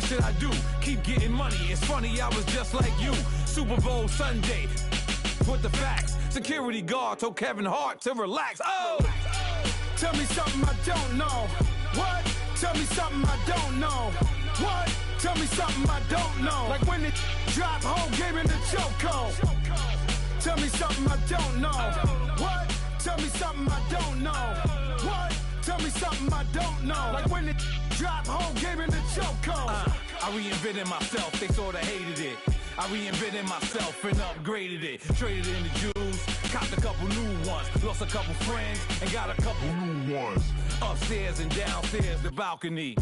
What should I do? Keep getting money. It's funny, I was just like you. Super Bowl Sunday. With the facts. Security guard told Kevin Hart to relax. Oh! Tell me something I don't know. What? Tell me something I don't know. What? Tell me something I don't know. Like when it drop whole game in the chokehold. Tell me something I don't know. What? Tell me something I don't know. What? Tell me something I don't know. Like when it drop whole game in the chokehold. I reinvented myself, they sorta hated it. I reinvented myself and upgraded it. Traded in the Jews, copped a couple new ones. Lost a couple friends and got a couple new ones. Upstairs and downstairs, the balcony.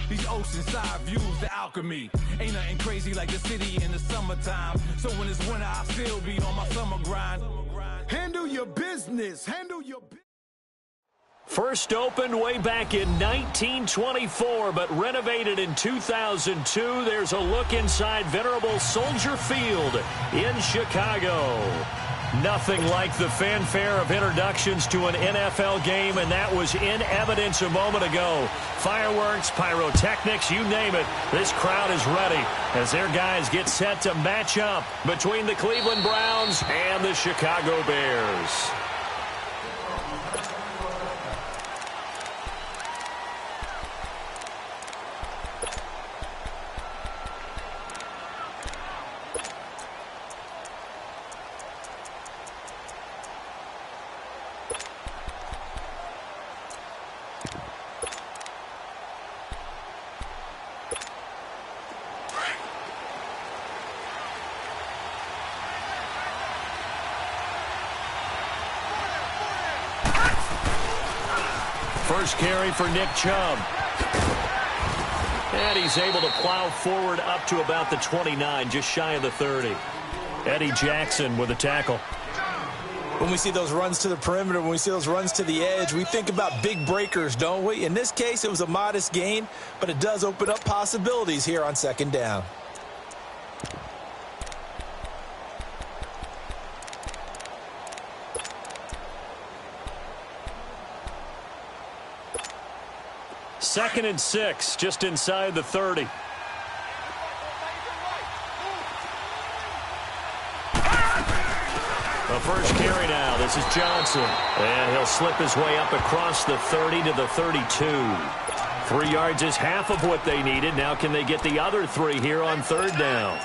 These oceanside views, the alchemy. Ain't nothing crazy like the city in the summertime. So when it's winter, I still be on my summer grind. Handle your business, handle your business. First opened way back in 1924, but renovated in 2002. There's a look inside venerable Soldier Field in Chicago. Nothing like the fanfare of introductions to an NFL game, and that was in evidence a moment ago. Fireworks, pyrotechnics, you name it. This crowd is ready as their guys get set to match up between the Cleveland Browns and the Chicago Bears. First carry for Nick Chubb. And he's able to plow forward up to about the 29, just shy of the 30. Eddie Jackson with a tackle. When we see those runs to the perimeter, when we see those runs to the edge, we think about big breakers, don't we? In this case, it was a modest gain, but it does open up possibilities here on second down. Second and 6, just inside the 30. The first carry now. This is Johnson. And he'll slip his way up across the 30 to the 32. 3 yards is half of what they needed. Now can they get the other 3 here on third down?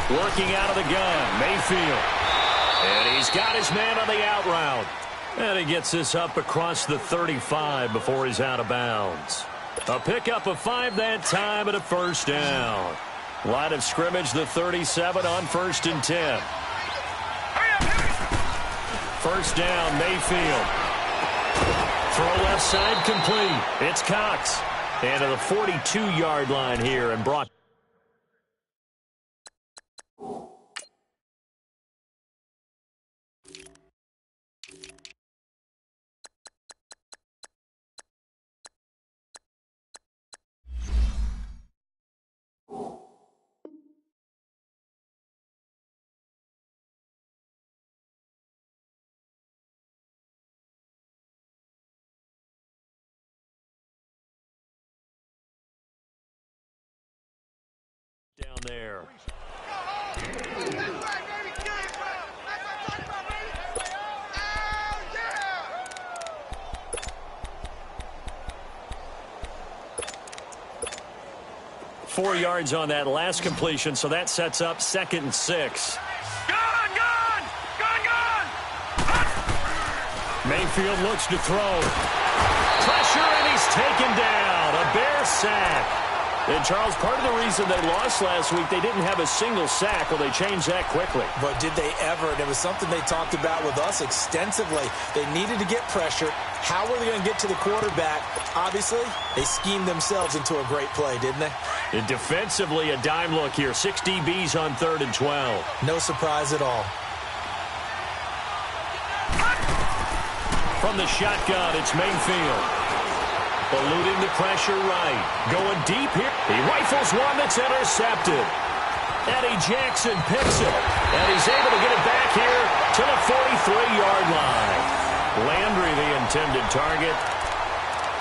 Working out of the gun, Mayfield. And he's got his man on the out route. And he gets this up across the 35 before he's out of bounds. A pickup of 5 that time and a first down. Line of scrimmage, the 37 on 1st and 10. First down, Mayfield. Throw left side complete. It's Cox. And to the 42-yard line here and brought. Down there. 4 yards on that last completion, so that sets up 2nd and 6. Mayfield looks to throw. Pressure, and he's taken down. A Bear sack. And, Charles, part of the reason they lost last week, they didn't have a single sack. Well, they changed that quickly. But did they ever? And it was something they talked about with us extensively. They needed to get pressure. How were they going to get to the quarterback? Obviously, they schemed themselves into a great play, didn't they? And defensively, a dime look here. 6 DBs on 3rd and 12. No surprise at all. From the shotgun, it's Mayfield. Eluding the pressure right. Going deep here. He rifles one that's intercepted. Eddie Jackson picks it. And he's able to get it back here to the 43-yard line. Landry, the intended target.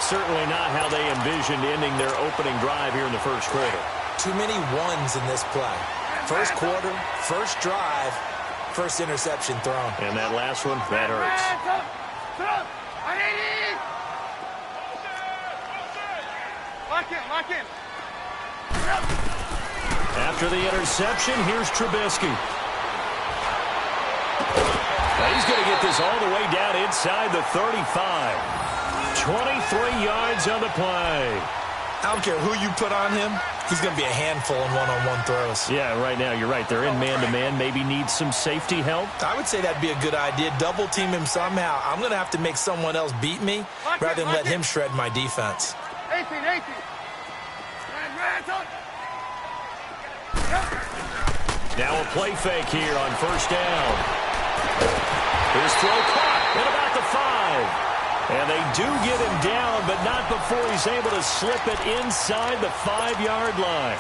Certainly not how they envisioned ending their opening drive here in the first quarter. Too many ones in this play. First quarter, first drive, first interception thrown. And that last one, that hurts. Lock in. After the interception, here's Trubisky. Now he's going to get this all the way down inside the 35. 23 yards on the play. I don't care who you put on him. He's going to be a handful in one-on-one throws. Yeah, right now, you're right. They're in man-to-man. Maybe need some safety help. I would say that'd be a good idea. Double team him somehow. I'm going to have to make someone else beat me rather than let him shred my defense. 18. Now a play fake here on first down. His throw caught at about the 5. And they do get him down, but not before he's able to slip it inside the 5-yard line.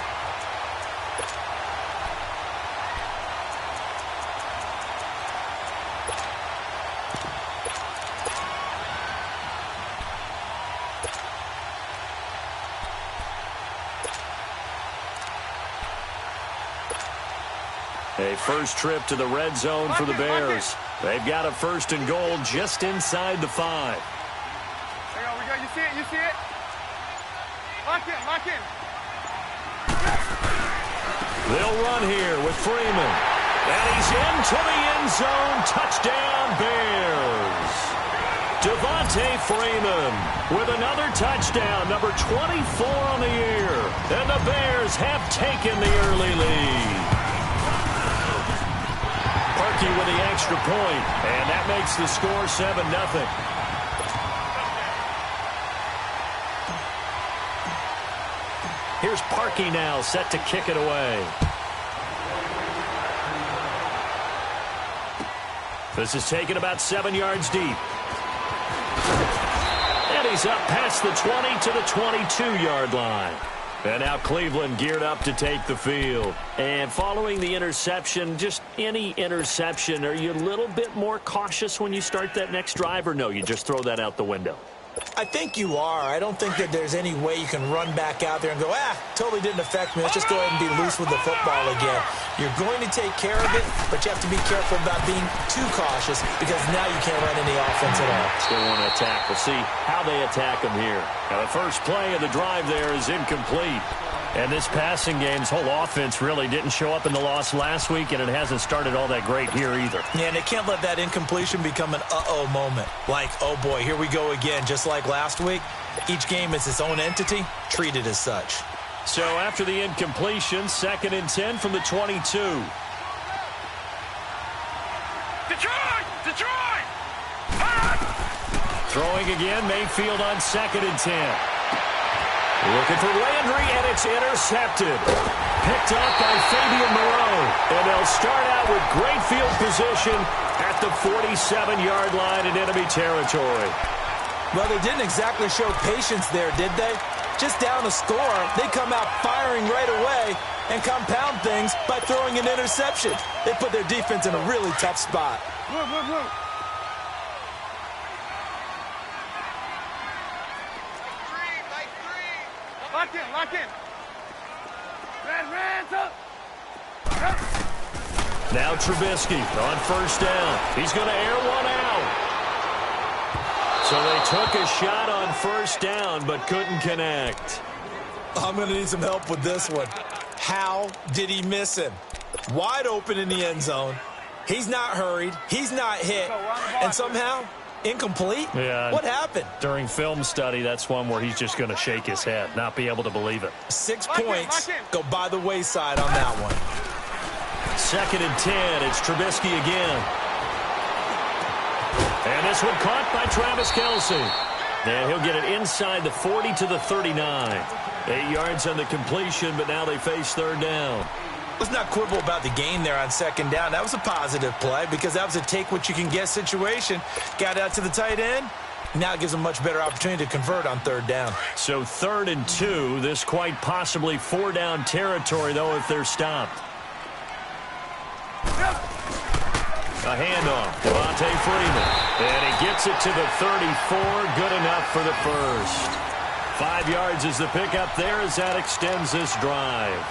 A first trip to the red zone for the Bears. They've got a first and goal just inside the 5. There we go. You see it? Lock in. They'll run here with Freeman. And he's into the end zone. Touchdown, Bears. Devontae Freeman with another touchdown, number 24 on the year. And the Bears have taken the early lead. Parkey with the extra point, and that makes the score 7-0. Here's Parkey now, set to kick it away. This is taken about 7 yards deep. And he's up past the 20 to the 22-yard line. And now Cleveland geared up to take the field. And following the interception, just any interception, are you a little bit more cautious when you start that next drive, or no, you just throw that out the window? I think you are. I don't think that there's any way you can run back out there and go, totally didn't affect me. Let's just go ahead and be loose with the football again. You're going to take care of it, but you have to be careful about being too cautious because now you can't run any offense at all. Still want to attack. We'll see how they attack them here. Now, the first play of the drive there is incomplete. And this passing game's whole offense really didn't show up in the loss last week, and it hasn't started all that great here either. Yeah, and they can't let that incompletion become an uh-oh moment. Like, oh boy, here we go again, just like last week. Each game is its own entity, treated as such. So after the incompletion, 2nd and 10 from the 22. Detroit! Throwing again, Mayfield on 2nd and 10. Looking for Landry, and it's intercepted. Picked up by Fabian Moreau. And they'll start out with great field position at the 47-yard line in enemy territory. Well, they didn't exactly show patience there, did they? Just down a score, they come out firing right away and compound things by throwing an interception. They put their defense in a really tough spot. Look. Lock in. Red, up. Now Trubisky on first down. He's going to air one out. So they took a shot on first down but couldn't connect. I'm going to need some help with this one. How did he miss him? Wide open in the end zone. He's not hurried. He's not hit. And somehow, incomplete? Yeah. What happened? During film study, that's one where he's just going to shake his head, not be able to believe it. 6 points go by the wayside on that one. 2nd and 10. It's Trubisky again. And this one caught by Travis Kelce. And he'll get it inside the 40 to the 39. 8 yards on the completion, but now they face 3rd down. Let's not quibble about the gain there on 2nd down. That was a positive play because that was a take-what-you-can-get situation. Got out to the tight end, Now it gives them a much better opportunity to convert on third down. So 3rd and 2. This quite possibly 4-down territory, though, if they're stopped. A handoff, Devontae Freeman. And he gets it to the 34. Good enough for the first. 5 yards is the pickup there as that extends this drive.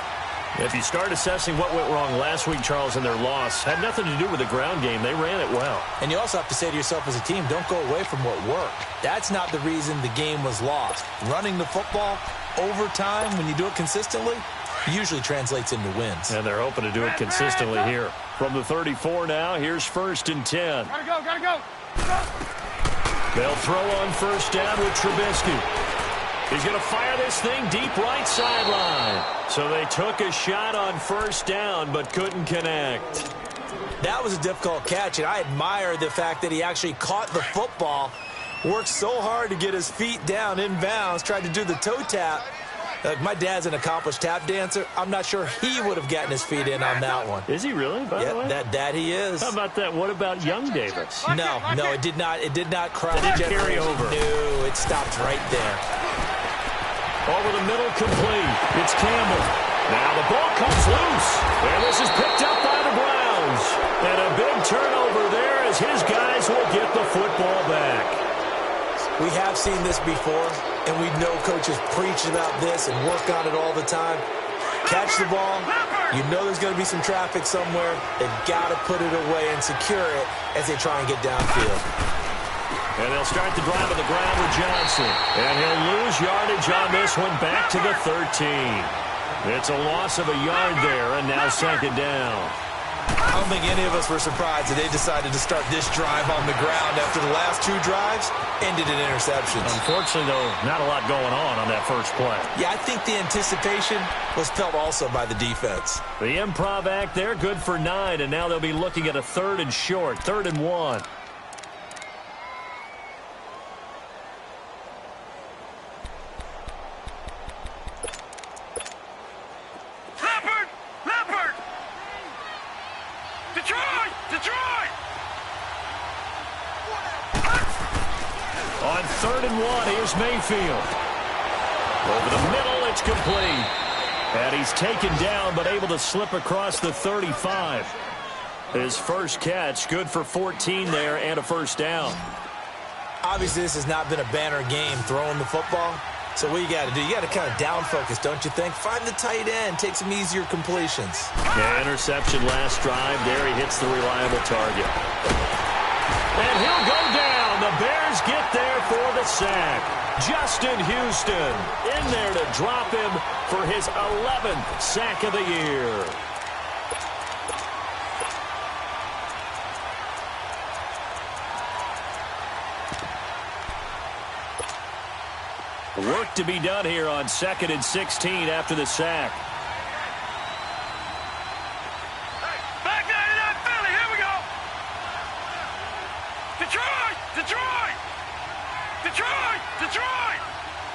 If you start assessing what went wrong last week, Charles, in their loss, had nothing to do with the ground game. They ran it well. And you also have to say to yourself as a team, don't go away from what worked. That's not the reason the game was lost. Running the football over time, when you do it consistently, usually translates into wins. And they're hoping to do it consistently here. From the 34 now, here's 1st and 10. Gotta go, gotta go. They'll throw on 1st down with Trubisky. He's going to fire this thing deep right sideline. So they took a shot on 1st down but couldn't connect. That was a difficult catch, and I admire the fact that he actually caught the football, worked so hard to get his feet down inbounds, tried to do the toe tap. My dad's an accomplished tap dancer. I'm not sure he would have gotten his feet in on that one. Is he really, by the way? That he is. How about that? What about young Davis? No, it did not cross. It didn't carry over. No, it stopped right there. Over the middle, complete. It's Campbell. Now the ball comes loose. And this is picked up by the Browns. And a big turnover there as his guys will get the football back. We have seen this before, and we know coaches preach about this and work on it all the time. Catch the ball. You know there's going to be some traffic somewhere. They've got to put it away and secure it as they try and get downfield. And they'll start the drive on the ground with Johnson. And he'll lose yardage on this one back to the 13. It's a loss of a yard there, and now 2nd down. I don't think any of us were surprised that they decided to start this drive on the ground after the last 2 drives ended in interceptions. Unfortunately, though, not a lot going on that first play. Yeah, I think the anticipation was felt also by the defense. The improv act there, good for 9, and now they'll be looking at a 3rd and short, 3rd and 1. On 3rd and 1, here's Mayfield. Over the middle, it's complete. And he's taken down, but able to slip across the 35. His first catch, good for 14 there, and a 1st down. Obviously, this has not been a banner game throwing the football. So what you got to do, you got to kind of down focus, don't you think? Find the tight end, take some easier completions. Yeah, interception last drive. There he hits the reliable target. And he'll go down. The Bears get there for the sack. Justin Houston in there to drop him for his 11th sack of the year. Work to be done here on 2nd and 16 after the sack. Back out of that Philly. Here we go. Detroit! Detroit! Detroit! Detroit!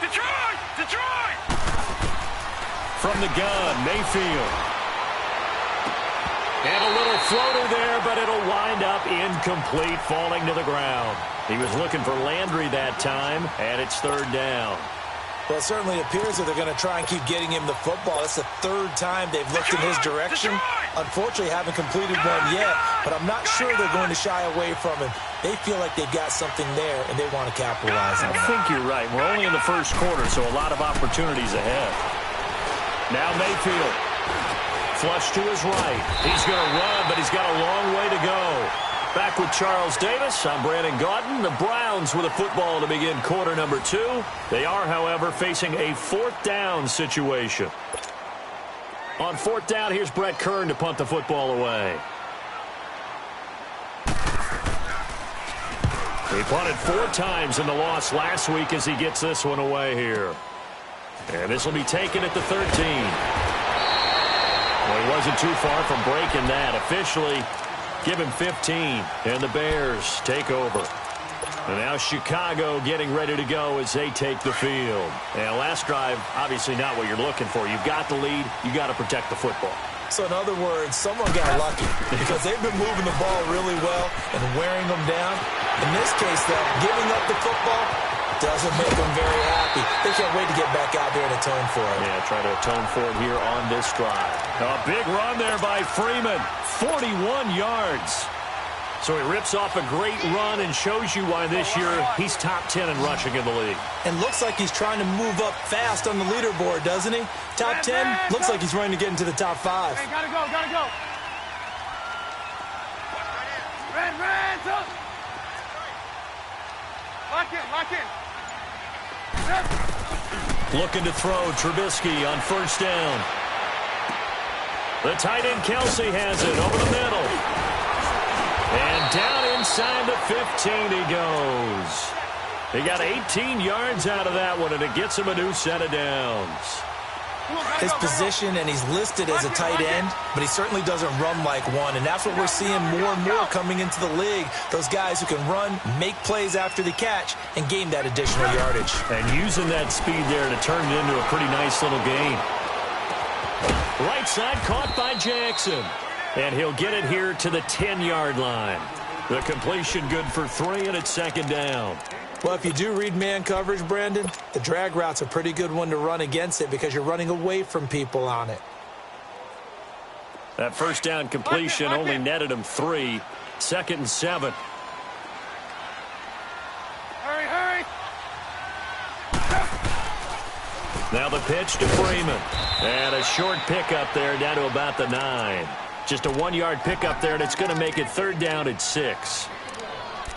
Detroit! Detroit! From the gun, Mayfield. And a little floater there, but it'll wind up incomplete, falling to the ground. He was looking for Landry that time, and it's 3rd down. Well, it certainly appears that they're going to try and keep getting him the football. It's the 3rd time they've looked in his direction. Unfortunately, haven't completed one yet, but I'm not sure they're going to shy away from him. They feel like they've got something there, and they want to capitalize on it. I think you're right. We're only in the 1st quarter, so a lot of opportunities ahead. Now Mayfield. Flush to his right. He's going to run, but he's got a long way to go. Back with Charles Davis, I'm Brandon Gaudin. The Browns with a football to begin quarter number 2. They are, however, facing a 4th down situation. On 4th down, here's Brett Kern to punt the football away. He punted 4 times in the loss last week as he gets this one away here. And this will be taken at the 13. Well, he wasn't too far from breaking that. Officially, give him 15, and the Bears take over. And now Chicago getting ready to go as they take the field. And last drive, obviously not what you're looking for. You've got the lead. You've got to protect the football. So in other words, someone got lucky because they've been moving the ball really well and wearing them down. In this case, though, giving up the football doesn't make them very happy. They can't wait to get back out there and atone for it. Yeah, try to atone for it here on this drive. A big run there by Freeman, 41 yards. So he rips off a great run and shows you why this year he's top 10 in rushing in the league. And looks like he's trying to move up fast on the leaderboard, doesn't he? Top 10, looks like he's running to get into the top 5. Hey, gotta go, gotta go. Red, up. Lock in, lock in. Looking to throw, Trubisky on first down. The tight end Kelsey has it over the middle. And down inside the 15 he goes. He got 18 yards out of that one, and it gets him a new set of downs. His position, and he's listed as a tight end, but he certainly doesn't run like one, and that's what we're seeing more and more coming into the league. Those guys who can run, make plays after the catch, and gain that additional yardage. And using that speed there to turn it into a pretty nice little gain. Right side caught by Jackson. And he'll get it here to the 10-yard line. The completion good for 3, and it's second down. Well, if you do read man coverage, Brandon, the drag route's a pretty good one to run against it because you're running away from people on it. That first down completion only netted him 3. Second and 7. Hurry. Now the pitch to Freeman. And a short pickup there down to about the 9. Just a 1-yard pickup there, and it's going to make it third down at 6.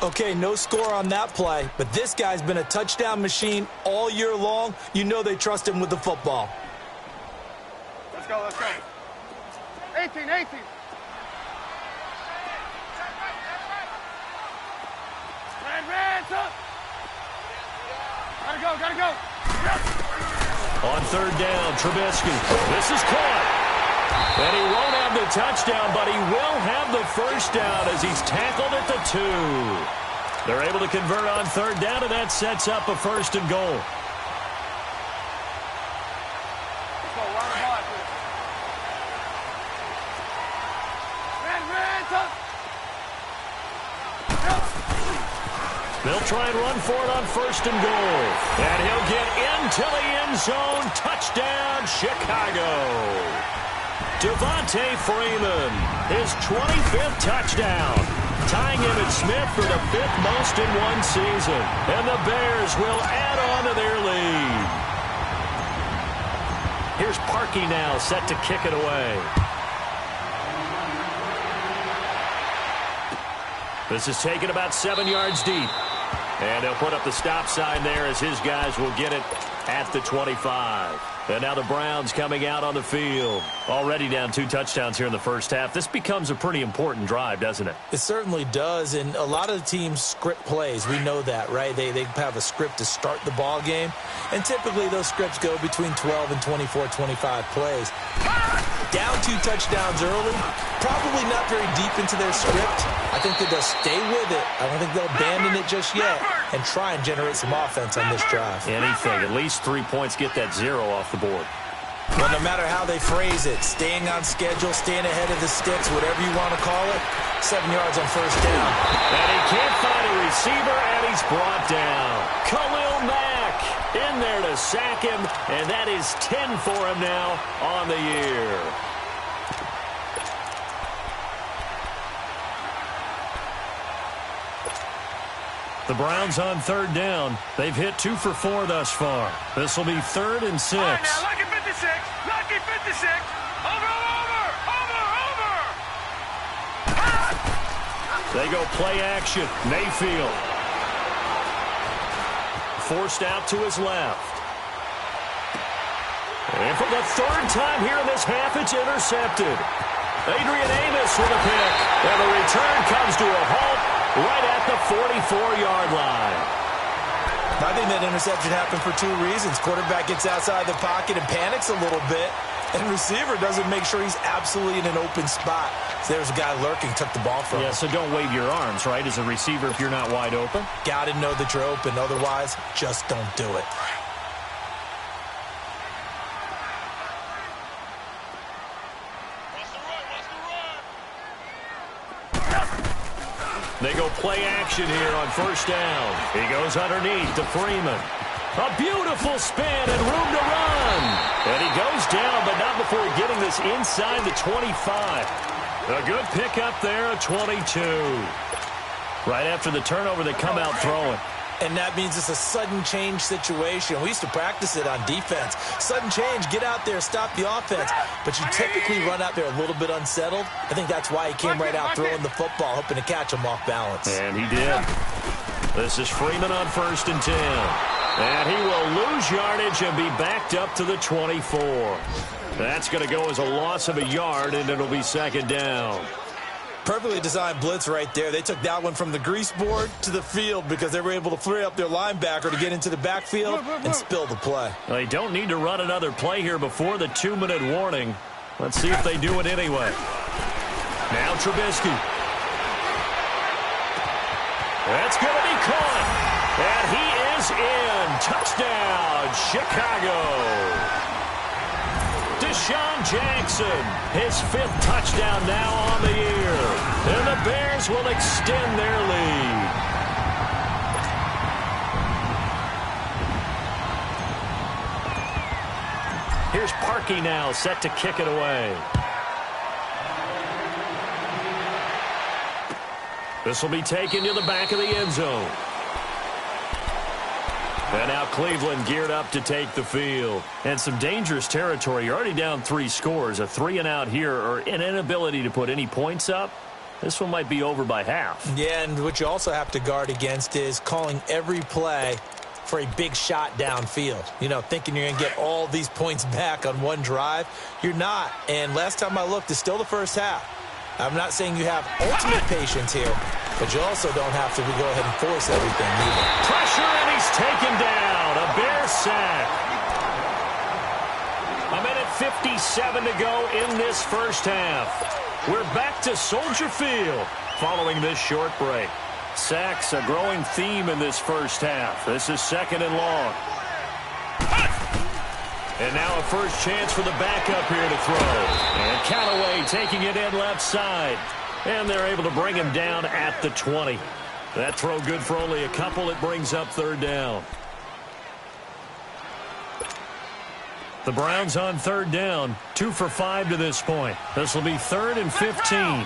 Okay, no score on that play, but this guy's been a touchdown machine all year long. You know they trust him with the football. Let's go. 18. Red, up. Gotta go. On third down, Trubisky. This is caught. And he won't have the touchdown, but he will have the first down as he's tackled at the 2. They're able to convert on third down, and that sets up a first and goal. Let's go, run the ball after this. Red, up. They'll try and run for it on first and goal. And he'll get into the end zone. Touchdown, Chicago. Devontae Freeman, his 25th touchdown, tying Emmitt Smith for the 5th most in one season. And the Bears will add on to their lead. Here's Parkey now, set to kick it away. This is taken about 7 yards deep. And they'll put up the stop sign there as his guys will get it at the 25. And now the Browns coming out on the field. Already down 2 touchdowns here in the first half. This becomes a pretty important drive, doesn't it? It certainly does, and a lot of the teams script plays. We know that, right? They have a script to start the ball game, and typically those scripts go between 12 and 24, 25 plays. Down 2 touchdowns early, probably not very deep into their script. I think that they'll stay with it. I don't think they'll abandon it just yet and try and generate some offense on this drive. Anything. At least 3 points, get that 0 off the board. Well, no matter how they phrase it, staying on schedule, staying ahead of the sticks, whatever you want to call it, 7 yards on first down. And he can't find a receiver, and he's brought down. Khalil Mack in there to sack him, and that is 10 for him now on the year. The Browns on third down. They've hit 2 for 4 thus far. This will be 3rd and 6. All right, now, lucky 56. Lucky 56. Over. They go play action. Mayfield. Forced out to his left. And for the 3rd time here in this half, it's intercepted. Adrian Amos with a pick. And the return comes to a halt right at the 44-yard line. I think that interception happened for 2 reasons. Quarterback gets outside the pocket and panics a little bit, and receiver doesn't make sure he's absolutely in an open spot. So there's a guy lurking, took the ball from him. Yeah, so don't wave your arms, right, as a receiver if you're not wide open. Got to know that you're open. Otherwise, just don't do it. They go play action here on first down. He goes underneath to Freeman. A beautiful spin and room to run. And he goes down, but not before getting this inside the 25. A good pickup there, a 22. Right after the turnover, they come out throwing. And that means it's a sudden change situation. We used to practice it on defense. Sudden change, get out there, stop the offense. But you typically run out there a little bit unsettled. I think that's why he came right out throwing the football, hoping to catch him off balance. And he did. This is Freeman on 1st and 10. And he will lose yardage and be backed up to the 24. That's going to go as a loss of a yard, and it'll be 2nd down. Perfectly designed blitz right there. They took that one from the grease board to the field because they were able to free up their linebacker to get into the backfield and spill the play. They don't need to run another play here before the 2-minute warning. Let's see if they do it anyway. Now Trubisky. That's going to be caught. And he is in. Touchdown, Chicago. Deshaun Jackson, his 5th touchdown now on the year. And the Bears will extend their lead. Here's Parkey now, set to kick it away. This will be taken to the back of the end zone. And now Cleveland geared up to take the field. And some dangerous territory. You're already down 3 scores. A 3-and-out here, or an inability to put any points up. This one might be over by half. Yeah, and what you also have to guard against is calling every play for a big shot downfield. You know, thinking you're going to get all these points back on one drive. You're not. And last time I looked, it's still the first half. I'm not saying you have ultimate patience here, but you also don't have to go ahead and force everything either. Pressure, and he's taken down. A Bear sack. 1:57 to go in this first half. We're back to Soldier Field following this short break. Sacks, a growing theme in this first half. This is 2nd and long. And now a first chance for the backup here to throw. And Callaway taking it in left side. And they're able to bring him down at the 20. That throw good for only a couple. It brings up 3rd down. The Browns on 3rd down. 2 for 5 to this point. This will be 3rd and 15.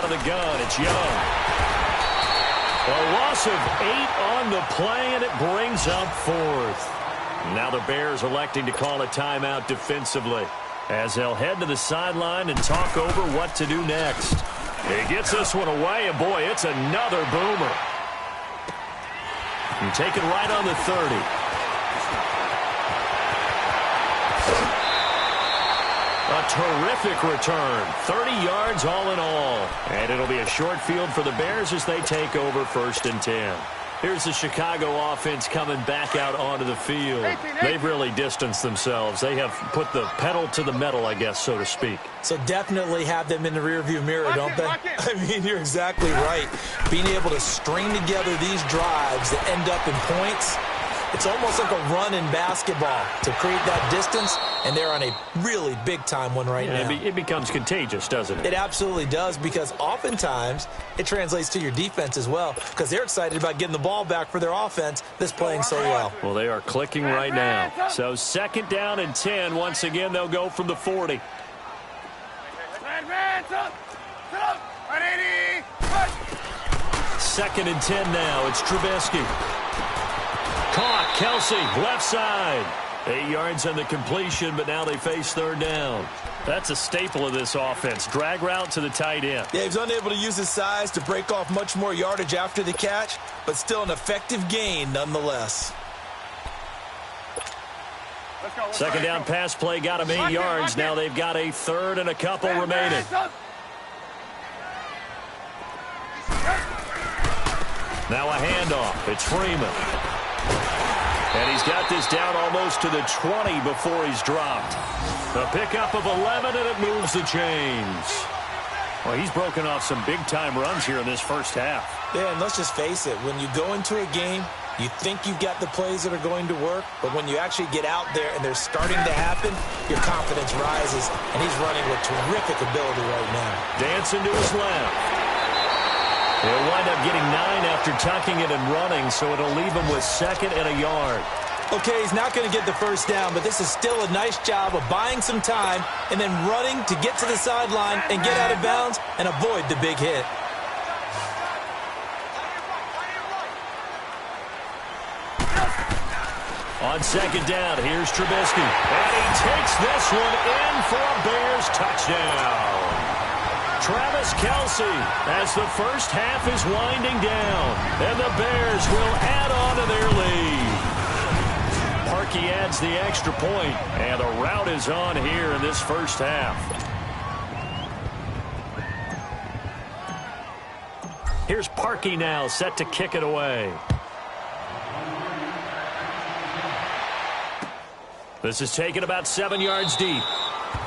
The gun, it's Young. A loss of 8 on the play, and it brings up 4th. Now the Bears electing to call a timeout defensively as they'll head to the sideline and talk over what to do next. He gets this one away, and boy, it's another boomer. And taken right on the 30. A terrific return. 30 yards all in all. And it'll be a short field for the Bears as they take over 1st and 10. Here's the Chicago offense coming back out onto the field. They've really distanced themselves. They have put the pedal to the metal, I guess, so to speak. So definitely have them in the rearview mirror, don't they? I mean, you're exactly right. Being able to string together these drives that end up in points, it's almost like a run in basketball to create that distance, and they're on a really big-time one right now. It becomes contagious, doesn't it? It absolutely does, because oftentimes it translates to your defense as well, because they're excited about getting the ball back for their offense that's playing so well. Well, they are clicking right now. So 2nd down and 10. Once again, they'll go from the 40. Second and 10 now. It's Trubisky. Caught. Kelsey, left side. 8 yards on the completion, but now they face 3rd down. That's a staple of this offense. Drag route to the tight end. Yeah, he's unable to use his size to break off much more yardage after the catch, but still an effective gain nonetheless. Second down pass play got him 8 yards. Now they've got a 3rd and a couple remaining. Now a handoff. It's Freeman. And he's got this down almost to the 20 before he's dropped. A pickup of 11, and it moves the chains. Well, he's broken off some big-time runs here in this first half. Yeah, and let's just face it. When you go into a game You think you've got the plays that are going to work, but when you actually get out there and they're starting to happen, your confidence rises, and he's running with terrific ability right now. Dancing to his left. He'll wind up getting 9 after tucking it and running, so it'll leave him with 2nd and a yard. Okay, he's not going to get the first down, but this is still a nice job of buying some time and then running to get to the sideline and get out of bounds and avoid the big hit. On 2nd down, here's Trubisky. And he takes this one in for a Bears touchdown. Travis Kelce as the first half is winding down. And the Bears will add on to their lead. Parkey adds the extra point, and the route is on here in this first half. Here's Parkey now, set to kick it away. This is taken about 7 yards deep.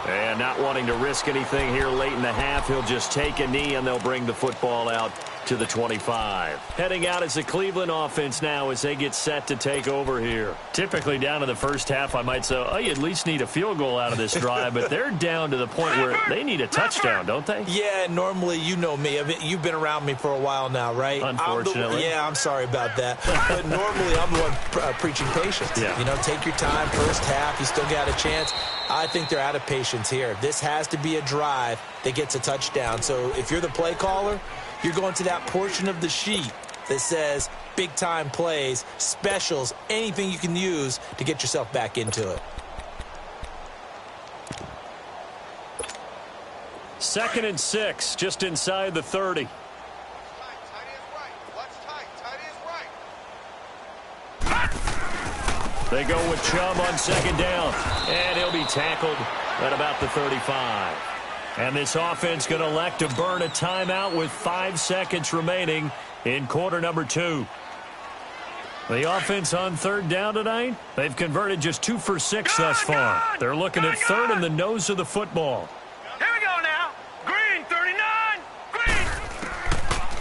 And not wanting to risk anything here late in the half, he'll just take a knee and they'll bring the football out to the 25. Heading out is the Cleveland offense now as they get set to take over here. Typically down in the first half, I might say, oh, you at least need a field goal out of this drive, but they're down to the point where they need a touchdown, don't they? Yeah, normally, you know me. You've been around me for a while now, right? Unfortunately. I'm sorry about that. But normally, I'm the one preaching patience. Yeah. You know, take your time, first half, you still got a chance. I think they're out of patience here. This has to be a drive that gets a touchdown. So if you're the play caller, you're going to that portion of the sheet that says big-time plays, specials, anything you can use to get yourself back into it. 2nd and 6, just inside the 30. They go with Chubb on 2nd down, and he'll be tackled at about the 35. And this offense going to elect to burn a timeout with 5 seconds remaining in quarter number 2. The offense on 3rd down tonight, they've converted just 2 for 6 thus far. They're looking at 3rd and the nose of the football. Here we go now. Green, 39. Green.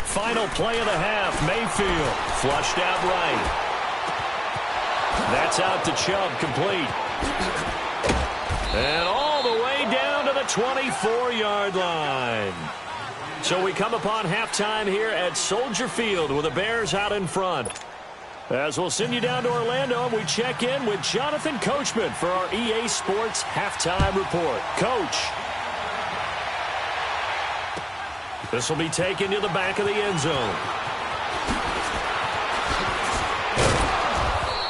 Final play of the half, Mayfield flushed out right. That's out to Chubb, complete. And all the way down to the 24-yard line. So we come upon halftime here at Soldier Field with the Bears out in front. As we'll send you down to Orlando, and we check in with Jonathan Coachman for our EA Sports Halftime Report. Coach. This will be taken to the back of the end zone.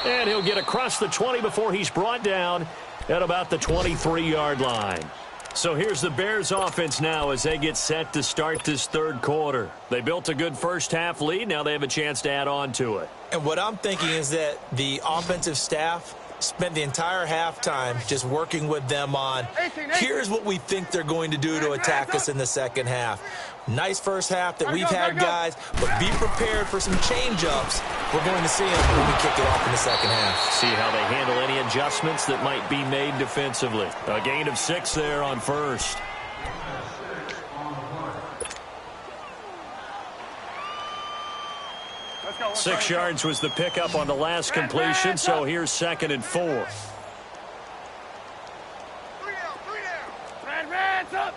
And he'll get across the 20 before he's brought down at about the 23-yard line. So here's the Bears offense now as they get set to start this 3rd quarter. They built a good first half lead. Now they have a chance to add on to it. And what I'm thinking is that the offensive staff spent the entire halftime just working with them on, here's what we think they're going to do to attack us in the second half. Nice first half that we've had, guys, but be prepared for some change-ups. We're going to see them when we kick it off in the second half. See how they handle any adjustments that might be made defensively. A gain of 6 there on first. Let's go. 6 yards was the pickup on the last completion, so here's 2nd and 4. 3 down. Reds up.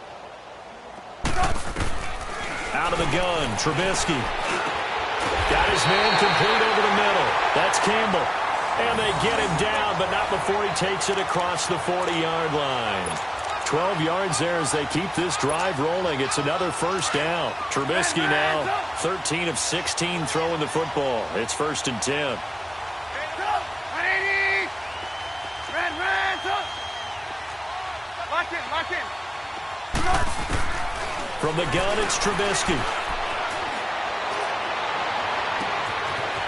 Out of the gun, Trubisky. Got his man complete over the middle. That's Campbell. And they get him down, but not before he takes it across the 40-yard line. 12 yards there as they keep this drive rolling. It's another first down. Trubisky now 13 of 16 throwing the football. It's 1st and 10. Reds up. Lock in. From the gun, it's Trubisky.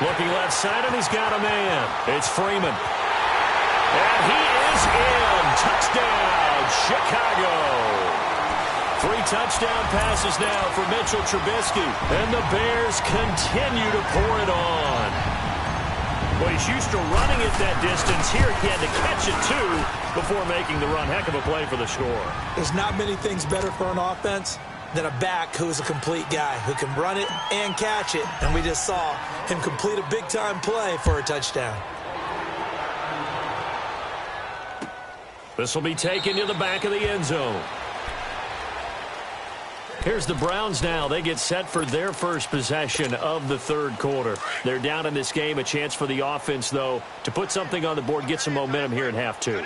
Looking left side, and he's got a man. It's Freeman. And he is in. Touchdown, Chicago. 3 touchdown passes now for Mitchell Trubisky. And the Bears continue to pour it on. Well, he's used to running it that distance. Here he had to catch it, too, before making the run. Heck of a play for the score. There's not many things better for an offense than a back who's a complete guy, who can run it and catch it. And we just saw him complete a big-time play for a touchdown. This will be taken to the back of the end zone. Here's the Browns now. They get set for their first possession of the third quarter. They're down in this game. A chance for the offense, though, to put something on the board, get some momentum here in half two.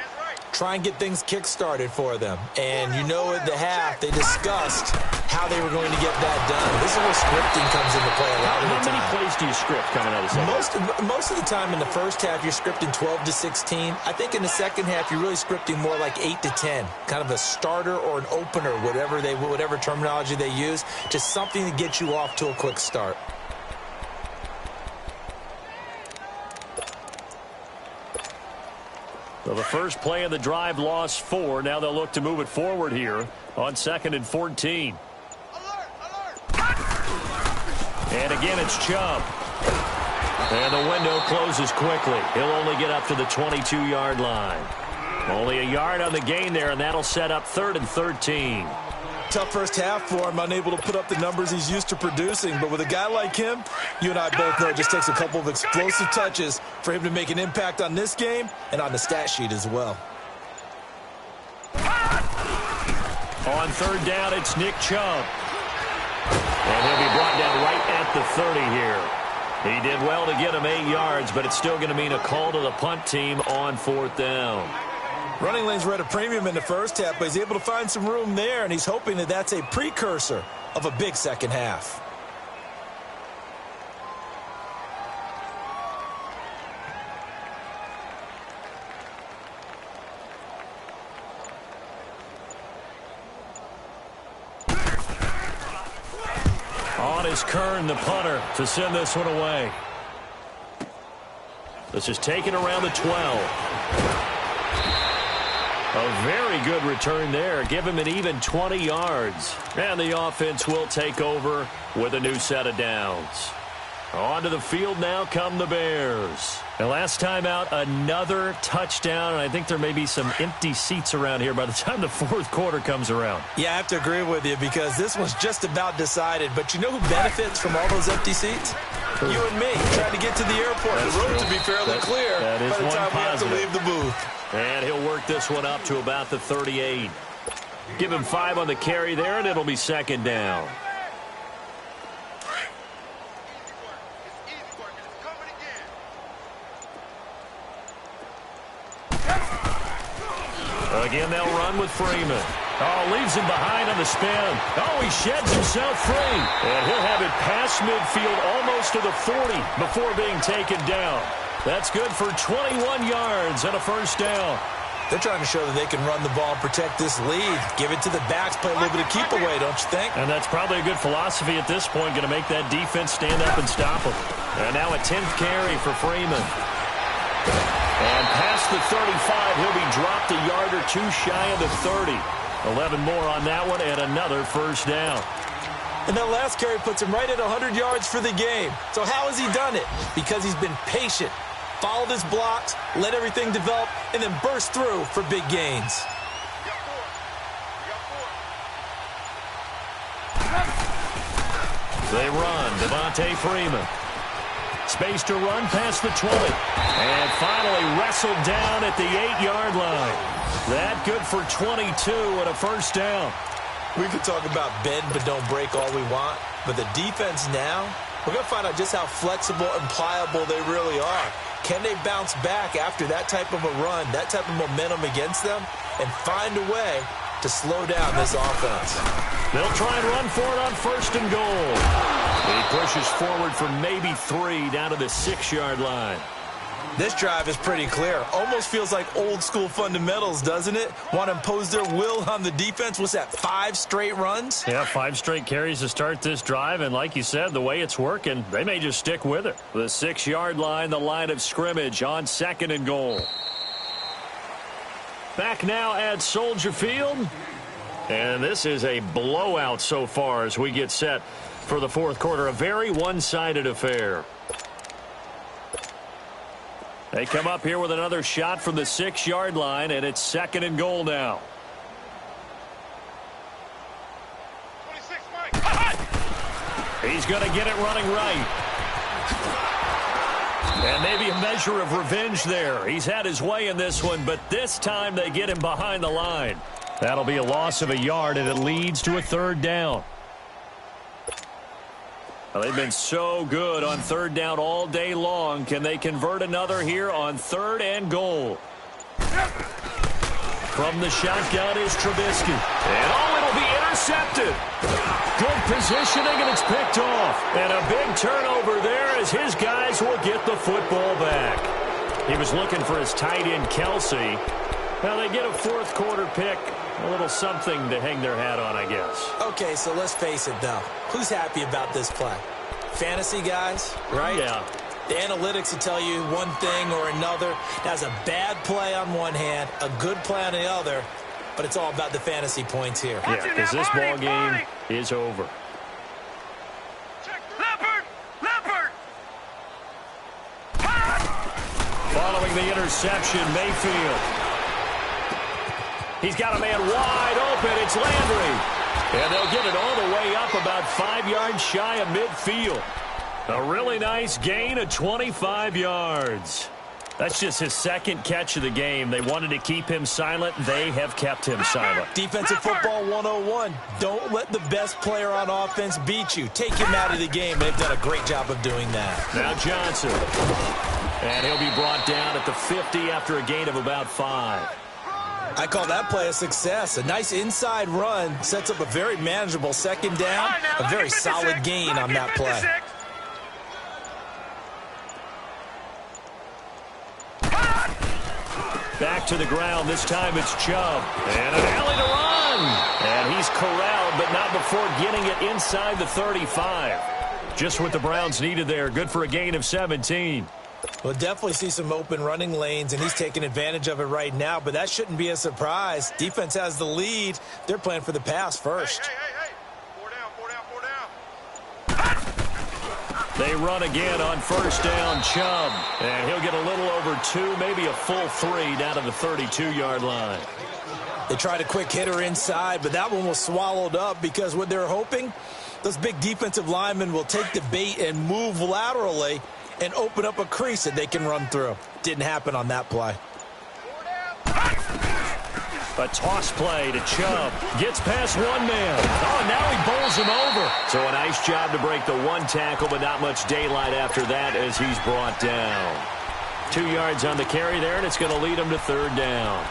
Try and get things kick-started for them. And you know at the half, they discussed how they were going to get that done. This is where scripting comes into play a lot of the time. How many plays do you script coming out of second? Most of the time in the first half, you're scripting 12 to 16. I think in the second half, you're really scripting more like 8 to 10. Kind of a starter or an opener, whatever terminology they use. Just something to get you off to a quick start. So the first play of the drive lost 4. Now they'll look to move it forward here on 2nd and 14. And again, it's Chubb. And the window closes quickly. He'll only get up to the 22-yard line. Only a yard on the gain there, and that'll set up 3rd and 13. Tough first half for him, unable to put up the numbers he's used to producing. But with a guy like him, you and I both know it just takes a couple of explosive touches for him to make an impact on this game and on the stat sheet as well. On 3rd down, it's Nick Chubb. And he'll be brought down right at the 30 here. He did well to get him 8 yards, but it's still going to mean a call to the punt team on 4th down. Running lanes were at a premium in the first half, but he's able to find some room there, and he's hoping that that's a precursor of a big second half. On is Kern, the punter, to send this one away. This is taken around the 12. A very good return there. Give him an even 20 yards. And the offense will take over with a new set of downs. Onto the field now come the Bears. And last time out, another touchdown. And I think there may be some empty seats around here by the time the 4th quarter comes around. Yeah, I have to agree with you because this one's just about decided. But you know who benefits from all those empty seats? You and me, trying to get to the airport. That's the road true. to be fairly clear that is by the time we have to positive. leave the booth. And he'll work this one up to about the 38. Give him 5 on the carry there, and it'll be 2nd down. Again, they'll run with Freeman. Oh, leaves him behind on the spin. Oh, he sheds himself free. And he'll have it past midfield almost to the 40 before being taken down. That's good for 21 yards and a 1st down. They're trying to show that they can run the ball and protect this lead. Give it to the backs, play a little bit of keep away, don't you think? And that's probably a good philosophy at this point, going to make that defense stand up and stop them. And now a 10th carry for Freeman. And past the 35, he'll be dropped a yard or 2 shy of the 30. 11 more on that one and another 1st down. And that last carry puts him right at 100 yards for the game. So how has he done it? Because he's been patient, followed his blocks, let everything develop, and then burst through for big gains. They run. Devontae Freeman. Space to run past the 20. And finally wrestled down at the 8-yard line. That good for 22 and a 1st down. We could talk about bend but don't break all we want, but the defense now, we're going to find out just how flexible and pliable they really are. Can they bounce back after that type of a run, that type of momentum against them, and find a way to slow down this offense? They'll try and run for it on 1st and goal. He pushes forward for maybe 3 down to the 6-yard line. This drive is pretty clear. Almost feels like old school fundamentals, doesn't it? Want to impose their will on the defense. What's that, 5 straight runs? Yeah, 5 straight carries to start this drive. And like you said, the way it's working, they may just stick with it. The 6-yard line, the line of scrimmage on 2nd and goal. Back now at Soldier Field. And this is a blowout so far as we get set for the 4th quarter. A very one-sided affair. They come up here with another shot from the 6-yard line, and it's 2nd and goal now. 26, He's going to get it running right. And maybe a measure of revenge there. He's had his way in this one, but this time they get him behind the line. That'll be a loss of a yard, and it leads to a third down. Well, they've been so good on third down all day long. Can they convert another here on 3rd and goal? From the shotgun is Trubisky. And it'll be intercepted. Good positioning, and it's picked off. And a big turnover there as his guys will get the football back. He was looking for his tight end, Kelsey. Now they get a 4th quarter pick. A little something to hang their hat on, I guess. Okay, so let's face it, though. Who's happy about this play? Fantasy guys, right? Yeah. The analytics will tell you one thing or another. That's a bad play on one hand, a good play on the other, but it's all about the fantasy points here. Yeah, because this ball game is over. Leopard! Following the interception, Mayfield. He's got a man wide open. It's Landry. And they'll get it all the way up about 5 yards shy of midfield. A really nice gain of 25 yards. That's just his 2nd catch of the game. They wanted to keep him silent. They have kept him silent. Defensive football 101. Don't let the best player on offense beat you. Take him out of the game. They've done a great job of doing that. Now Johnson. And he'll be brought down at the 50 after a gain of about 5. I call that play a success. A nice inside run sets up a very manageable 2nd down. A very solid gain on that play. Back to the ground. This time it's Chubb. And an alley to run. And he's corralled, but not before getting it inside the 35. Just what the Browns needed there. Good for a gain of 17. We'll definitely see some open running lanes, and he's taking advantage of it right now, but that shouldn't be a surprise. Defense has the lead. They're playing for the pass first. Hey. 4 down. They run again on 1st down, Chubb. And he'll get a little over 2, maybe a full 3 down to the 32-yard line. They tried a quick hitter inside, but that one was swallowed up because what they're hoping, those big defensive linemen will take the bait and move laterally and open up a crease that they can run through. Didn't happen on that play. A toss play to Chubb. Gets past one man. Oh, now he bowls him over. So a nice job to break the 1 tackle, but not much daylight after that as he's brought down. 2 yards on the carry there, and it's going to lead him to 3rd down.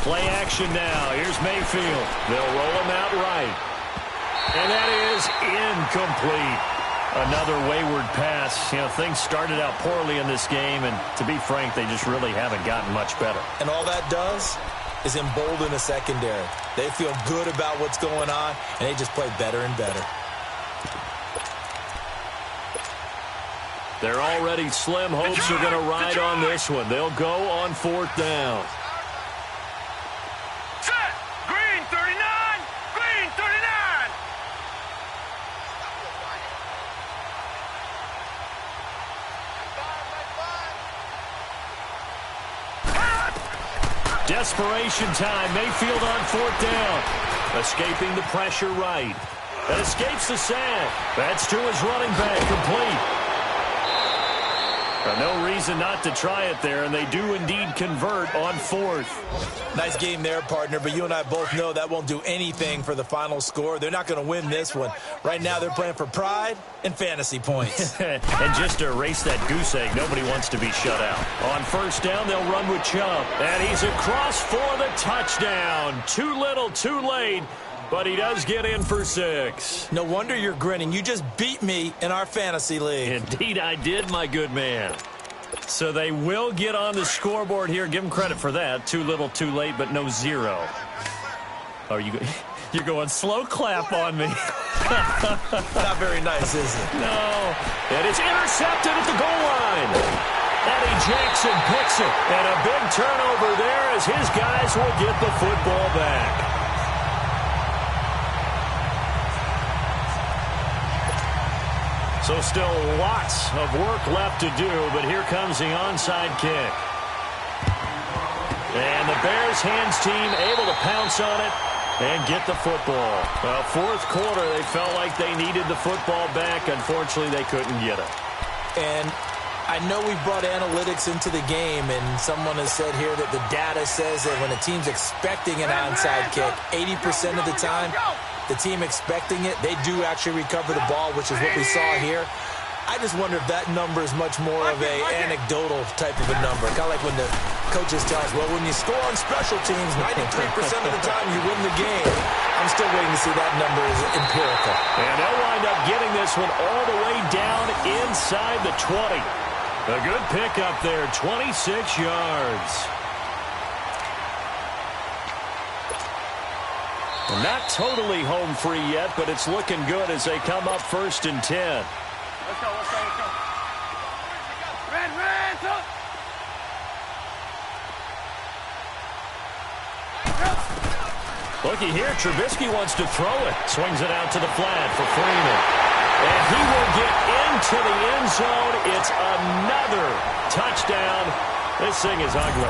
Play action now. Here's Mayfield. They'll roll him out right. And that is incomplete. Another wayward pass. You know, things started out poorly in this game, and to be frank, they just really haven't gotten much better. And all that does is embolden the secondary. They feel good about what's going on, and they just play better and better. They're already slim hopes are going to ride on this one. They'll go on 4th down. Desperation time. Mayfield on 4th down. Escaping the pressure right. And escapes the sack. That's to his running back. Complete. No reason not to try it there, and they do indeed convert on 4th. Nice game there, partner, but you and I both know that won't do anything for the final score. They're not going to win this one. Right now they're playing for pride and fantasy points. And just to erase that goose egg, nobody wants to be shut out. On 1st down, they'll run with Chubb. And he's across for the touchdown. Too little, too late. But he does get in for 6. No wonder you're grinning. You just beat me in our fantasy league. Indeed I did, my good man. So they will get on the scoreboard here. Give them credit for that. Too little, too late, but no 0. Oh, you're going slow clap on me. Not very nice, is it? No. And it's intercepted at the goal line. Eddie Jackson picks it. And a big turnover there as his guys will get the football back. So still lots of work left to do, but here comes the onside kick. And the Bears hands team able to pounce on it and get the football. Well, fourth quarter, they felt like they needed the football back. Unfortunately, they couldn't get it. And I know we brought analytics into the game, and someone has said here that the data says that when a team's expecting an onside kick, 80% of the time, the team expecting it, they do actually recover the ball, which is what we saw here. I just wonder if that number is much more of a anecdotal type of a number. Kind of like when the coaches tell us, well, when you score on special teams, 93% of the time you win the game. I'm still waiting to see that number is empirical. And they'll wind up getting this one all the way down inside the 20. A good pickup there, 26 yards. Not totally home free yet, but it's looking good as they come up 1st and 10. Let's go, let's go, let's go. Red, up. Looky here, Trubisky wants to throw it. Swings it out to the flat for Freeman. And he will get into the end zone. It's another touchdown. This thing is ugly.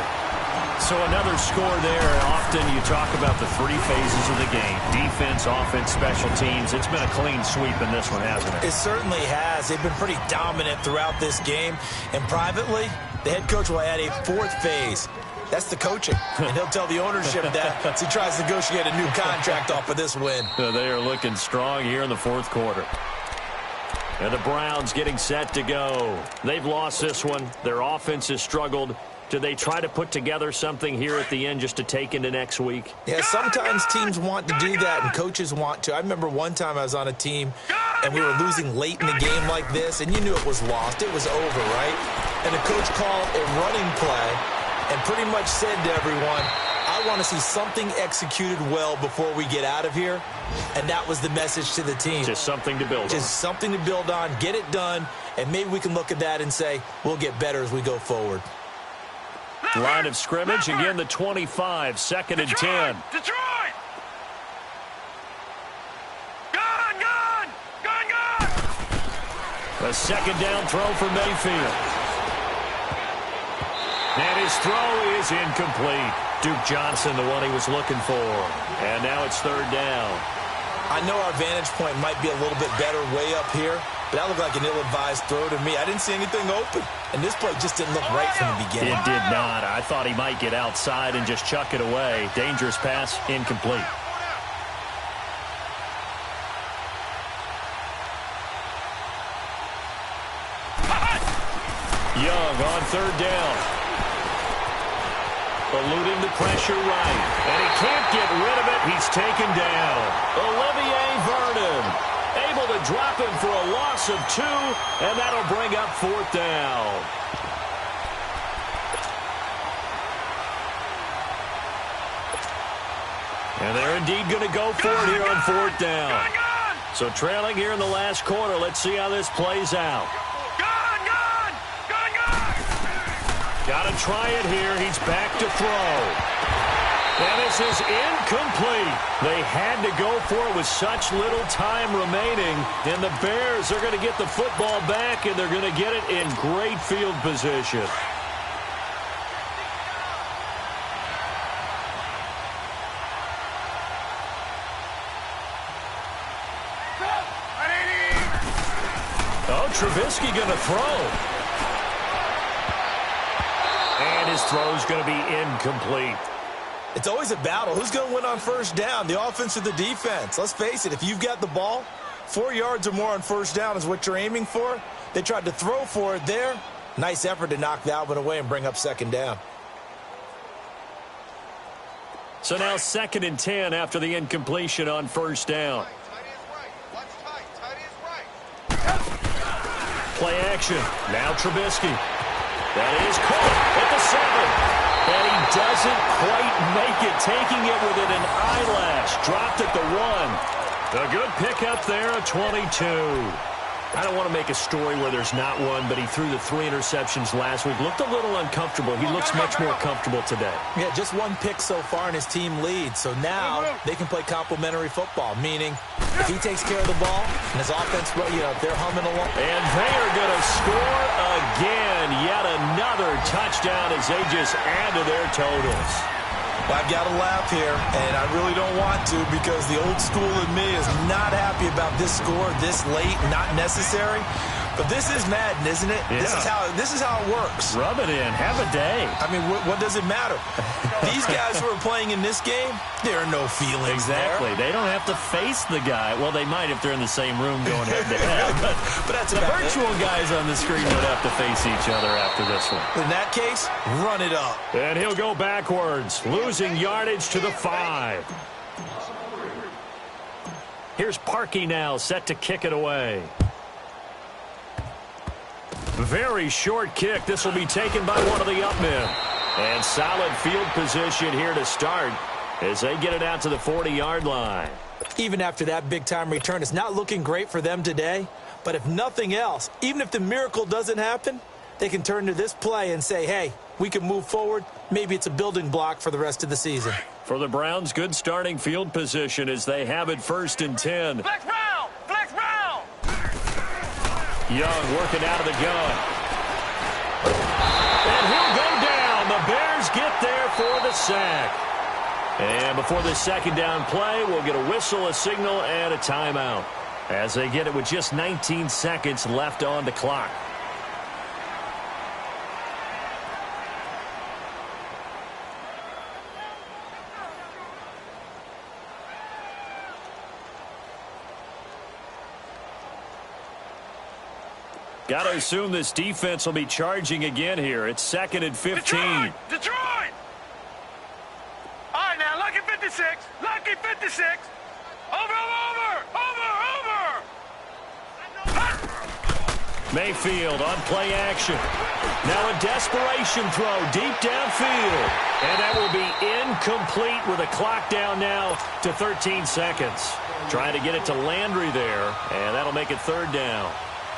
So another score there. Often you talk about the three phases of the game. Defense, offense, special teams. It's been a clean sweep in this one, hasn't it? It certainly has. They've been pretty dominant throughout this game. And privately, the head coach will add a fourth phase. That's the coaching. And he'll tell the ownership that as he tries to negotiate a new contract off of this win. They are looking strong here in the fourth quarter. And the Browns getting set to go. They've lost this one. Their offense has struggled. Do they try to put together something here at the end just to take into next week? Yeah, sometimes teams want to do that and coaches want to. I remember one time I was on a team and we were losing late in the game like this, and you knew it was lost. It was over, right? And the coach called a running play and pretty much said to everyone, I want to see something executed well before we get out of here. And that was the message to the team. Just something to build on. Just something to build on, get it done, and maybe we can look at that and say, we'll get better as we go forward. Line of scrimmage, again the 25, 2nd and 10. Detroit! Gone! A second down throw for Mayfield. And his throw is incomplete. Duke Johnson, the one he was looking for. And now it's 3rd down. I know our vantage point might be a little bit better way up here, but that looked like an ill-advised throw to me. I didn't see anything open, and this play just didn't look right from the beginning. It did not. I thought he might get outside and just chuck it away. Dangerous pass, incomplete. Young on 3rd down. Eluding the pressure right. And he can't get rid of it. He's taken down. Olivier Vernon able to drop him for a loss of 2, and that'll bring up 4th down. And they're indeed going to go for it here on 4th down. So trailing here in the last quarter. Let's see how this plays out. Got to try it here. He's back to throw. And this is incomplete. They had to go for it with such little time remaining. And the Bears are going to get the football back, and they're going to get it in great field position. Oh, Trubisky going to throw. And his throw's going to be incomplete. It's always a battle. Who's going to win on 1st down, the offense or the defense? Let's face it, if you've got the ball, 4 yards or more on 1st down is what you're aiming for. They tried to throw for it there. Nice effort to knock that one away and bring up 2nd down. So now 2nd and 10 after the incompletion on 1st down. Play action. Now Trubisky. That is caught at the 7. And he doesn't quite make it, taking it within an eyelash. Dropped at the 1. A good pickup there, a 22. I don't want to make a story where there's not one, but he threw the 3 interceptions last week. Looked a little uncomfortable. He looks much more comfortable today. Yeah, just 1 pick so far and his team leads. So now they can play complementary football, meaning If he takes care of the ball and his offense, they're humming along. And they are going to score again. Yet another touchdown as they just add to their totals. I've got to laugh here, and I really don't want to because the old school in me is not happy about this score this late, not necessary. But this is Madden, isn't it? Yeah. This is how it works. Rub it in. Have a day. I mean, what does it matter? These guys who are playing in this game, there are no feelings Exactly. there. They don't have to face the guy. Well, they might if they're in the same room going head-to-head. But that's the virtual guys on the screen would have to face each other after this one. In that case, run it up. And he'll go backwards, losing yardage to the 5. Here's Parkey now, set to kick it away. Very short kick. This will be taken by one of the up men. And solid field position here to start as they get it out to the 40-yard line. Even after that big-time return, it's not looking great for them today. But if nothing else, even if the miracle doesn't happen, they can turn to this play and say, hey, we can move forward. Maybe it's a building block for the rest of the season. For the Browns, good starting field position as they have it 1st and 10. Flex round! Flex round! Young working out of the gun. And he'll go down. The Bears get there for the sack. And before the second down play, we'll get a whistle, a signal, and a timeout as they get it with just 19 seconds left on the clock. Got to assume this defense will be charging again here. It's 2nd and 15. Detroit! All right, now, lucky 56. Lucky 56. Over! Mayfield on play action. Now a desperation throw deep downfield. And that will be incomplete with a clock down now to 13 seconds. Trying to get it to Landry there, and that'll make it 3rd down.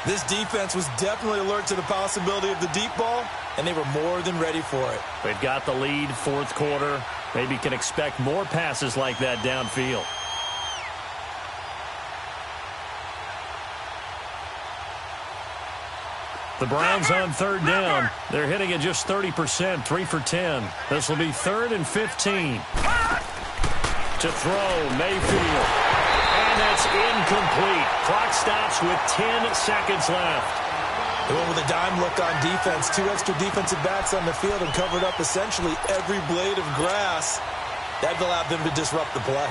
This defense was definitely alert to the possibility of the deep ball, and they were more than ready for it. They've got the lead, 4th quarter. Maybe can expect more passes like that downfield. The Browns on 3rd down. They're hitting at just 30%, 3 for 10. This will be 3rd and 15. To throw, Mayfield. And that's incomplete. Clock stops with 10 seconds left. They went with a dime look on defense. 2 extra defensive backs on the field and covered up essentially every blade of grass. That allowed them to disrupt the play.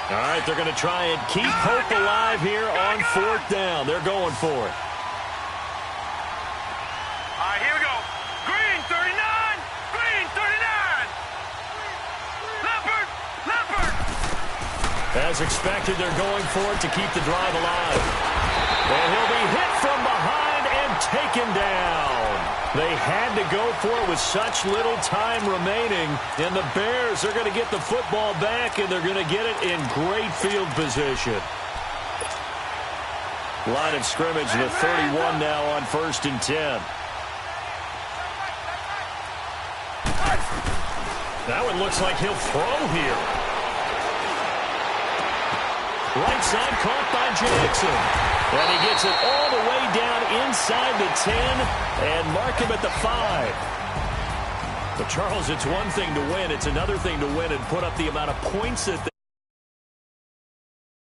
All right, they're going to try and keep hope alive here on 4th down. They're going for it. All right, here we go. Green, 39. Green, 39. Leopard. As expected, they're going for it to keep the drive alive. And he'll be hit from behind and taken down. They had to go for it with such little time remaining. And the Bears are going to get the football back, and they're going to get it in great field position. Line of scrimmage, the 31 now on 1st and 10. That one looks like he'll throw here. Right side caught by Jackson. And he gets it all the way down inside the 10 and mark him at the 5. But, Charles, it's one thing to win. It's another thing to win and put up the amount of points that